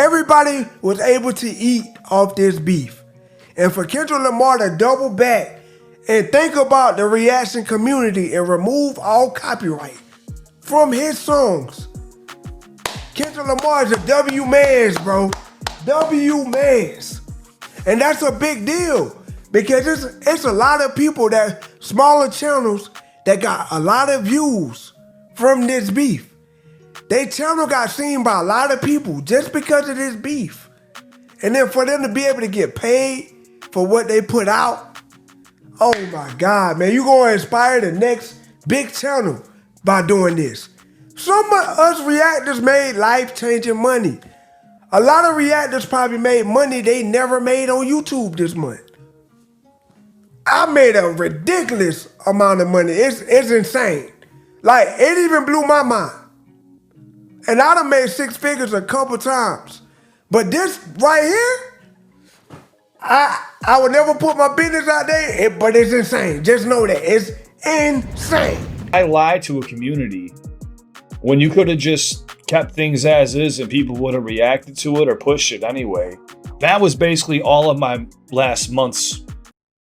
Everybody was able to eat off this beef. And for Kendrick Lamar to double back and think about the reaction community and remove all copyright from his songs. Kendrick Lamar is a W-mans, bro. W-mans. And that's a big deal because it's a lot of people that, smaller channels that got a lot of views from this beef. Their channel got seen by a lot of people just because of this beef. And then for them to be able to get paid for what they put out, oh my God, man, you gonna inspire the next big channel by doing this. Some of us reactors made life-changing money. A lot of reactors probably made money they never made on YouTube this month. I made a ridiculous amount of money. It's insane. Like, it even blew my mind. And I done made 6 figures a couple times. But this right here, I would never put my business out there, but it's insane. Just know that. It's insane. I lied to a community when you could have just kept things as is and people would have reacted to it or pushed it anyway. That was basically all of my last month's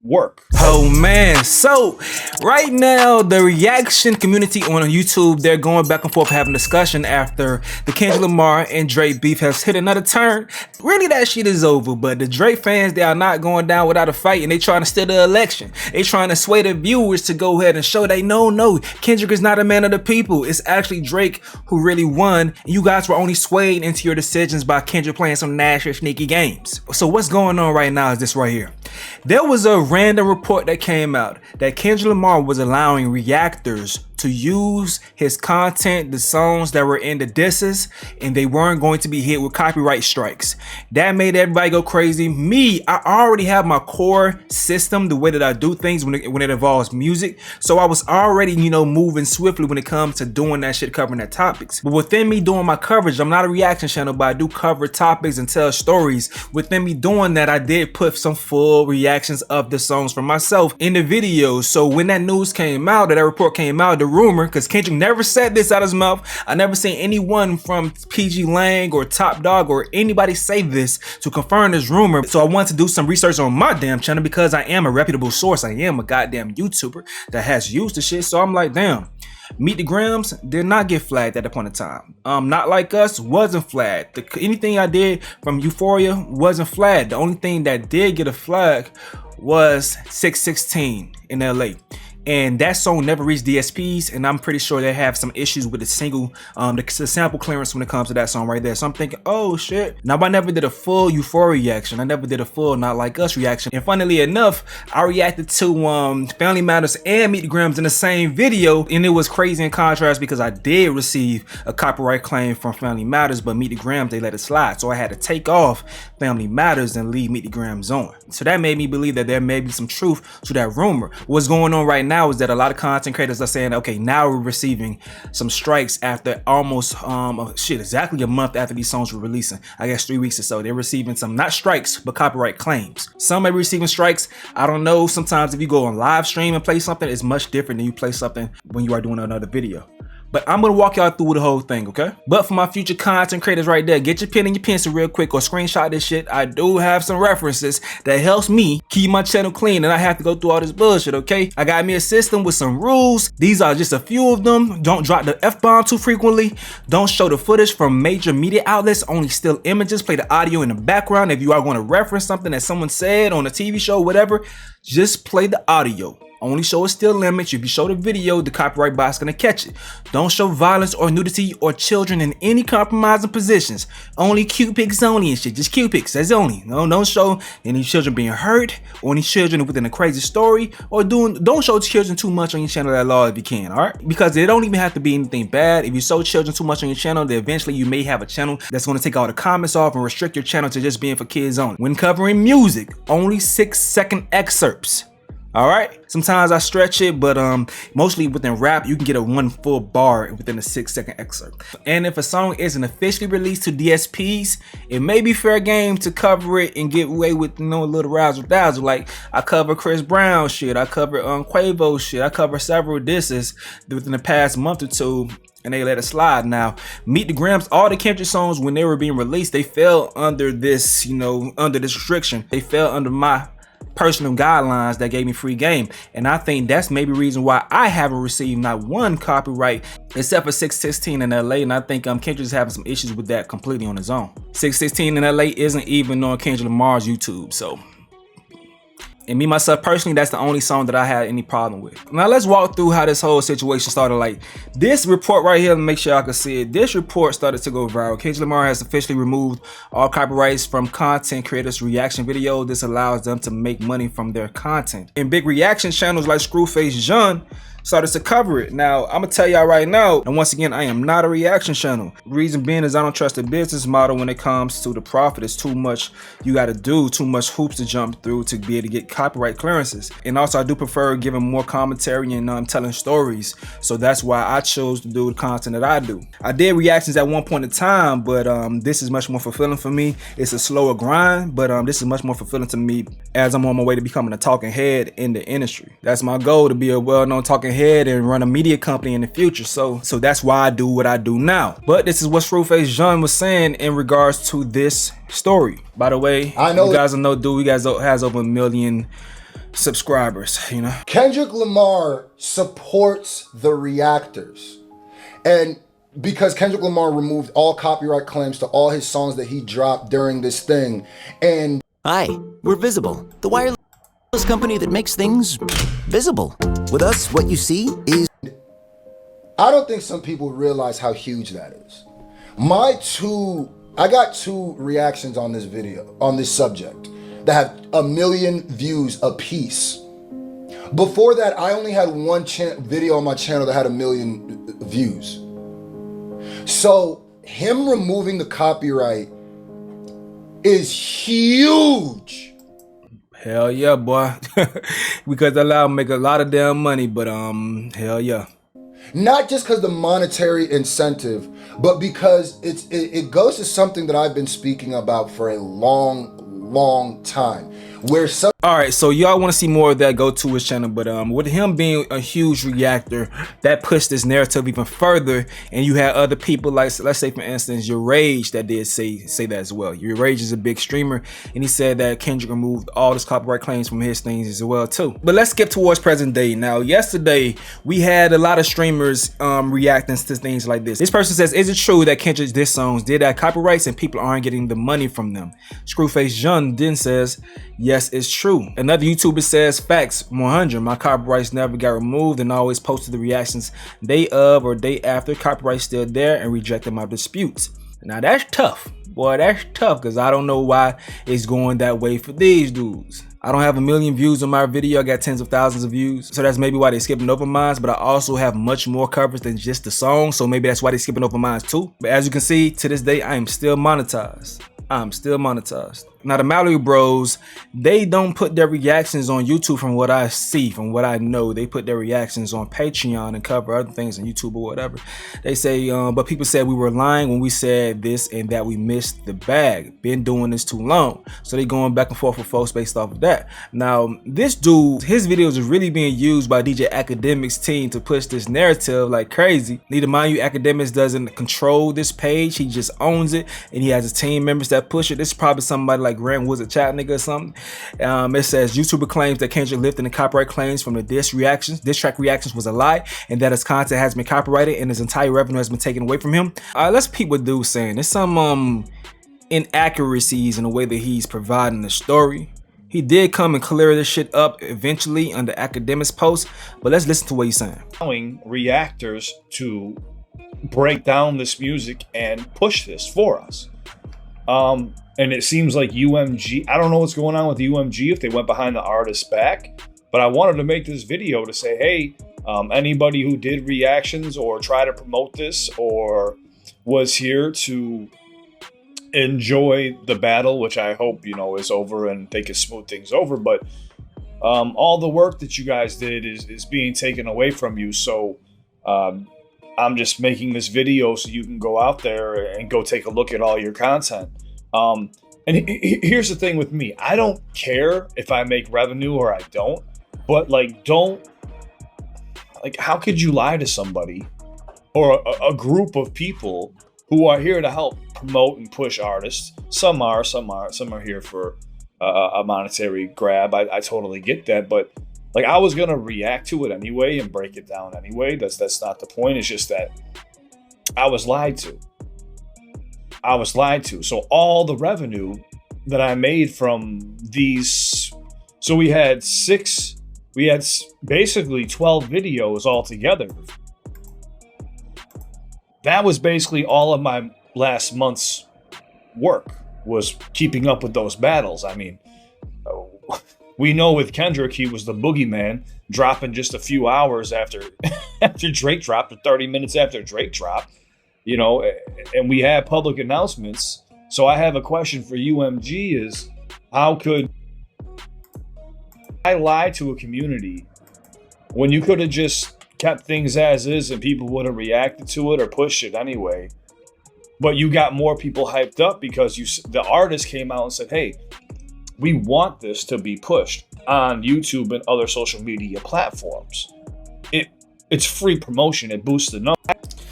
work. Oh man, so right now the reaction community on YouTube, they're going back and forth having discussion after the Kendrick Lamar and Drake beef has hit another turn. Really, that shit is over, but the Drake fans, they are not going down without a fight, and they trying to steal the election. They trying to sway the viewers to go ahead and show they no, Kendrick is not a man of the people. It's actually Drake who really won, and you guys were only swayed into your decisions by Kendrick playing some nasty sneaky games. So what's going on right now is this right here. There was a random report that came out that Kendrick Lamar was allowing reactors to use his content, the songs that were in the disses, and they weren't going to be hit with copyright strikes. That made everybody go crazy. Me, I already have my core system, the way that I do things when it involves music. So I was already, moving swiftly when it comes to doing that shit, covering that topics. But within me doing my coverage, I'm not a reaction channel, but I do cover topics and tell stories. Within me doing that, I did put some full reactions of the songs for myself in the videos. So when that news came out, that report came out, the rumor, because Kendrick never said this out of his mouth. I never seen anyone from PG Lang or Top Dog or anybody say this to confirm this rumor. So I wanted to do some research on my damn channel because I am a reputable source. I am a goddamn YouTuber that has used the shit. So I'm like, damn. Meet the Grams did not get flagged at the point of time. Not Like Us wasn't flagged. Anything I did from Euphoria wasn't flagged. The only thing that did get a flag was 616 in LA. And that song never reached DSPs, and I'm pretty sure they have some issues with the single, the sample clearance when it comes to that song right there. So I'm thinking, oh shit. Now I never did a full Euphoria reaction. I never did a full Not Like Us reaction. And funnily enough, I reacted to Family Matters and Meet the Grams in the same video, and it was crazy in contrast because I did receive a copyright claim from Family Matters, but Meet the Grams, they let it slide. So I had to take off Family Matters and leave Meet the Grams on. So that made me believe that there may be some truth to that rumor. What's going on right now is that a lot of content creators are saying, okay, now we're receiving some strikes after almost exactly a month after these songs were releasing. I guess 3 weeks or so. They're receiving some, not strikes, but copyright claims. Some may be receiving strikes. I don't know. Sometimes if you go on live stream and play something, it's much different than you play something when you are doing another video. But I'm gonna walk y'all through the whole thing, okay? But for my future content creators right there, get your pen and your pencil real quick or screenshot this shit. I do have some references that helps me keep my channel clean and I have to go through all this bullshit, okay? I got me a system with some rules. These are just a few of them. Don't drop the F-bomb too frequently. Don't show the footage from major media outlets, only still images. Play the audio in the background. If you are gonna reference something that someone said on a TV show, whatever, just play the audio. Only show a still image. If you show the video, the copyright bot's gonna catch it. Don't show violence or nudity or children in any compromising positions. Only cute pics only and shit. Just cute pics. That's only. No, don't show any children being hurt or any children within a crazy story or don't show children too much on your channel at all if you can, alright? Because they don't even have to be anything bad. If you show children too much on your channel, then eventually you may have a channel that's gonna take all the comments off and restrict your channel to just being for kids only. When covering music, only 6-second excerpts. All right, sometimes I stretch it, but mostly within rap, you can get a 1 full bar within a 6-second excerpt. And if a song isn't officially released to DSPs, it may be fair game to cover it and get away with, a little razzle dazzle. Like I cover Chris Brown shit, I cover Quavo shit, I cover several disses within the past month or two. and they let it slide. Now, Meet the Grams, all the Kendrick songs when they were being released, they fell under this, under this restriction. They fell under my personal guidelines that gave me free game, and I think that's maybe reason why I haven't received not one copyright except for 616 in LA, and I think Kendrick's having some issues with that completely on his own. 616 in LA isn't even on Kendrick Lamar's YouTube, so. And me, myself, personally, that's the only song that I had any problem with. Now, let's walk through how this whole situation started. Like, this report right here, make sure y'all can see it. This report started to go viral. Kendrick Lamar has officially removed all copyrights from content creators' reaction video. This allows them to make money from their content. And big reaction channels like Screwface John started to cover it. Now, I'm gonna tell y'all right now, and once again, I am not a reaction channel. Reason being is I don't trust the business model when it comes to the profit. It's too much you gotta do, too much hoops to jump through to be able to get copyright clearances. And also, I do prefer giving more commentary and telling stories. So that's why I chose to do the content that I do. I did reactions at one point in time, but this is much more fulfilling for me. It's a slower grind, but this is much more fulfilling to me as I'm on my way to becoming a talking head in the industry. That's my goal, to be a well-known talking head and run a media company in the future. So that's why I do what I do now. But this is what Screwface John was saying in regards to this story. By the way, I know you guys know, dude, you guys has over 1 million subscribers, Kendrick Lamar supports the reactors. And because Kendrick Lamar removed all copyright claims to all his songs that he dropped during this thing. And hi, we're Visible, the wireless company that makes things visible. With us, what you see is... I don't think some people realize how huge that is. I got 2 reactions on this video, on this subject, that have 1 million views apiece. Before that, I only had one video on my channel that had 1 million views. So him removing the copyright is huge. Hell yeah, boy. Because that allow him to make a lot of damn money, but hell yeah. Not just because the monetary incentive, but because it goes to something that I've been speaking about for a long time. All right, so y'all want to see more of that, go to his channel, but with him being a huge reactor, that pushed this narrative even further. And you had other people, like, let's say for instance, Your Rage, that did say that as well. Your Rage is a big streamer, and he said that Kendrick removed all his copyright claims from his things as well too. But let's skip towards present day. Now, yesterday we had a lot of streamers reacting to things like this. This person says, is it true that Kendrick's diss songs did have copyrights and people aren't getting the money from them? Screwface John then says, yes, it's true. Another YouTuber says, facts 100, my copyrights never got removed and always posted the reactions day of or day after. Copyright's still there and rejected my disputes. Now that's tough. Boy, that's tough, because I don't know why it's going that way for these dudes. I don't have 1 million views on my video. I got tens of thousands of views. So that's maybe why they're skipping over mine, but I also have much more coverage than just the song. So maybe that's why they're skipping over mine too. But as you can see, to this day, I am still monetized. I'm still monetized. Now the Mallory Bros, they don't put their reactions on YouTube from what I see, from what I know. They put their reactions on Patreon and cover other things on YouTube or whatever. They say, but people said we were lying when we said this and that we missed the bag. Been doing this too long. So they going back and forth with folks based off of that. Now, this dude, his videos are really being used by DJ Academic's team to push this narrative like crazy. Need to mind you, Academics doesn't control this page. He just owns it, and he has his team members that push it. This is probably somebody like Grant Woods, a chat nigga or something. It says YouTuber claims that Kendrick lifting the copyright claims from the diss track reactions was a lie, and that his content has been copyrighted and his entire revenue has been taken away from him. Let's peep what dude's saying. There's some inaccuracies in the way that he's providing the story. He did come and clear this shit up eventually under Academic's post, but let's listen to what he's saying. Allowing reactors to break down this music and push this for us. And it seems like UMG, I don't know what's going on with UMG, if they went behind the artist's back, but I wanted to make this video to say, hey, anybody who did reactions or try to promote this or was here to enjoy the battle, which I hope, is over and they can smooth things over, but all the work that you guys did is being taken away from you. So I'm just making this video so you can go out there and go take a look at all your content. And here's the thing with me, I don't care if I make revenue or I don't, but how could you lie to somebody or a group of people who are here to help promote and push artists. Some are here for a monetary grab. I totally get that, but like I was gonna react to it anyway and break it down anyway. That's not the point. It's just that I was lied to. So all the revenue that I made from these, so we had basically 12 videos altogether. That was basically all of my last month's work, was keeping up with those battles. I mean, we know with Kendrick, he was the boogeyman, dropping just a few hours after Drake dropped, or 30 minutes after Drake dropped, you know, and we had public announcements. So I have a question for UMG is, how could I lie to a community when you could have just kept things as is and people would have reacted to it or pushed it anyway? But you got more people hyped up because the artist came out and said, hey, we want this to be pushed on YouTube and other social media platforms. It's free promotion. It boosts the numbers.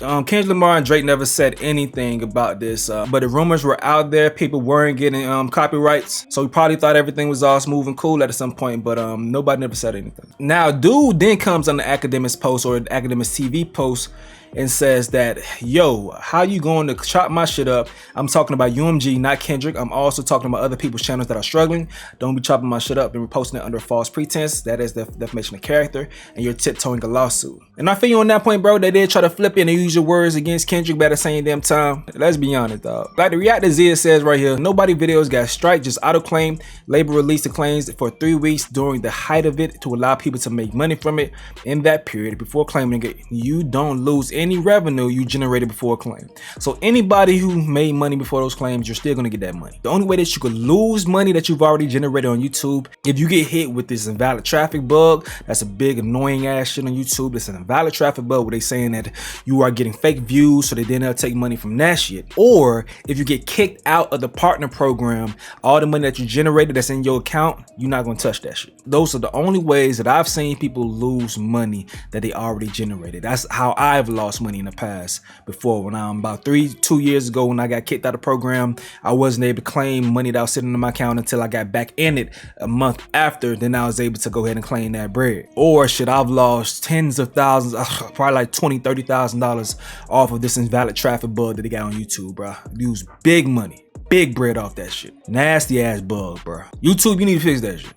Kendrick Lamar and Drake never said anything about this, but the rumors were out there. People weren't getting copyrights, so we probably thought everything was all smooth and cool at some point, but nobody never said anything. Now, dude then comes on the Academic's post, or the Academic's TV post, and says that, yo, how you going to chop my shit up? I'm talking about UMG, not Kendrick. I'm also talking about other people's channels that are struggling. Don't be chopping my shit up and reposting it under false pretense. That is the defamation of character, and you're tiptoeing a lawsuit. And I feel you on that point, bro. They did try to flip it and use your words against Kendrick, but at the same damn time, let's be honest, dog. Like the Reactor Z says right here, nobody videos got strike, just auto-claim. Label released the claims for 3 weeks during the height of it to allow people to make money from it in that period before claiming it. You don't lose any revenue you generated before a claim. So anybody who made money before those claims, you're still gonna get that money. The only way that you could lose money that you've already generated on YouTube, if you get hit with this invalid traffic bug, that's a big annoying ass shit on YouTube. It's an invalid traffic bug where they saying that you are getting fake views, so they then they'll take money from that shit. Or if you get kicked out of the partner program, all the money that you generated that's in your account, you're not gonna touch that shit. Those are the only ways that I've seen people lose money that they already generated. That's how I've lost money in the past before. When I'm about 2 years ago, when I got kicked out of the program, I wasn't able to claim money that was sitting in my account until I got back in it a month after. Then I was able to go ahead and claim that bread. Or shit, I've lost tens of thousands, probably like $20,000-$30,000 off of this invalid traffic bug that they got on YouTube, bro. Use big money, big bread off that shit. Nasty ass bug, bro. YouTube, you need to fix that shit.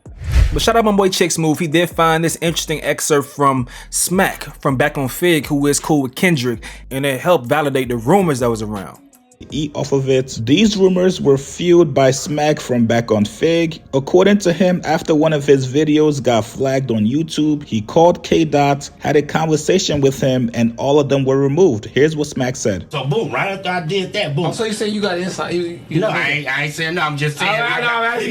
But shout out my boy Chick Smooth. He did find this interesting excerpt from Smack from back on Fig, who is cool with Kendrick, and it helped validate the rumors that was around. Eat off of it. These rumors were fueled by Smack from back on Fig. According to him, after one of his videos got flagged on YouTube, he called K-Dot, had a conversation with him, and all of them were removed. Here's what Smack said. So boom, right after I did that, boom. Oh, so you say you got inside? No, I ain't saying no. I'm just saying. I got the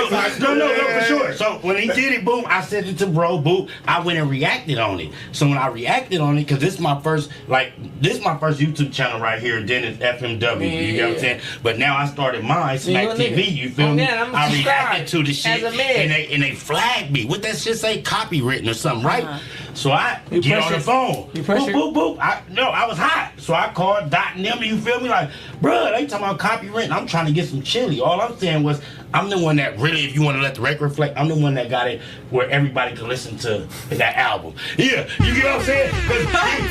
inside. No, for sure. So when he did it, boom, I sent it to bro, boom. I went and reacted on it. So when I reacted on it, because this is my first YouTube channel right here, and then it's FMW, you know what I'm saying? But now I started mine, Smack TV, you feel me? I reacted to the shit, and they flagged me. What that shit say? Copywritten or something, right? So I get on the phone. Boop, boop. I was hot. So I called Dot and them, you feel me? Like, bruh, they talking about copywritten. I'm trying to get some chili. All I'm saying was, I'm the one that really, if you want to let the record reflect, I'm the one that got it where everybody can listen to that album. Yeah, you get what I'm saying? Because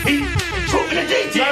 he truth in the detail.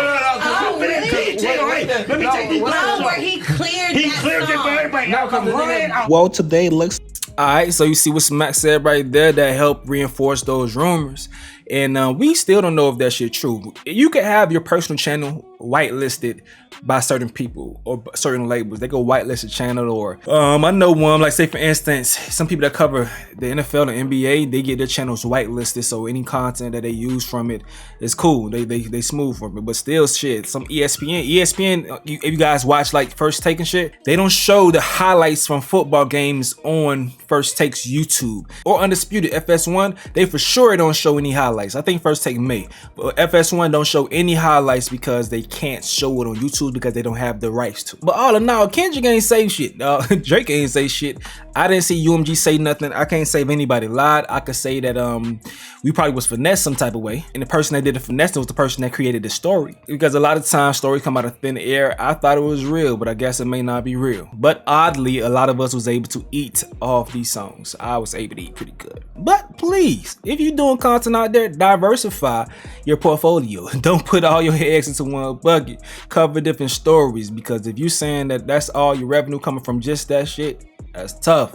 Oh, really? Let me take these No, where he cleared it for everybody. Now come on. Well, today looks... Alright, so you see what Smack said right there that helped reinforce those rumors. And we still don't know if that shit true. You could have your personal channel whitelisted by certain people or certain labels. They go whitelist a channel, or I know one, like say for instance, some people that cover the NFL and NBA, they get their channels whitelisted, so any content that they use from it is cool. They smooth from it. But still shit, some ESPN, if you guys watch like First Take and shit, they don't show the highlights from football games on First Take's YouTube. Or Undisputed FS1, they for sure don't show any highlights. highlights. I think First Take may, but FS1 don't show any highlights because they can't show it on YouTube because they don't have the rights to. But all in all, Kendrick ain't say shit. Drake ain't say shit. I didn't see UMG say nothing. I can't say if anybody lied. I could say that we probably was finessed some type of way, and the person that did the finesse was the person that created the story. Because a lot of times stories come out of thin air. I thought it was real, but I guess it may not be real. But oddly, a lot of us was able to eat off these songs. I was able to eat pretty good. But please, if you're doing content out there, diversify your portfolio. Don't put all your eggs into one bucket. Cover different stories, because if you're saying that that's all your revenue coming from just that shit, that's tough.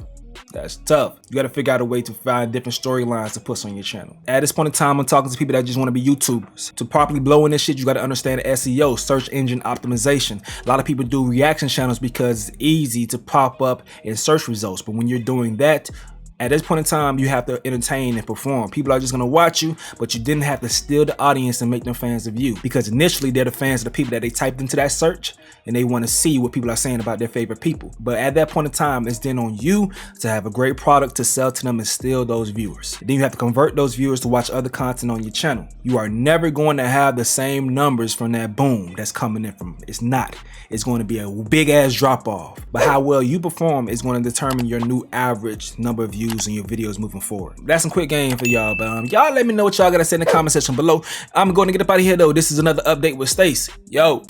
That's tough. You gotta figure out a way to find different storylines to put on your channel. At this point in time, I'm talking to people that just want to be YouTubers. To properly blow in this shit, you gotta understand SEO, search engine optimization. A lot of people do reaction channels because it's easy to pop up in search results. But when you're doing that, at this point in time, you have to entertain and perform. People are just gonna watch you, but you didn't have to steal the audience and make them fans of you. Because initially, they're the fans of the people that they typed into that search, and they want to see what people are saying about their favorite people. But at that point in time, it's then on you to have a great product to sell to them and steal those viewers. Then you have to convert those viewers to watch other content on your channel. You are never going to have the same numbers from that boom that's coming in from. It's not. It's going to be a big ass drop off. But how well you perform is going to determine your new average number of views in your videos moving forward. That's some quick game for y'all. But y'all let me know what y'all gotta say in the comment section below. I'm going to get up out of here though. This is another update with Stace. Yo.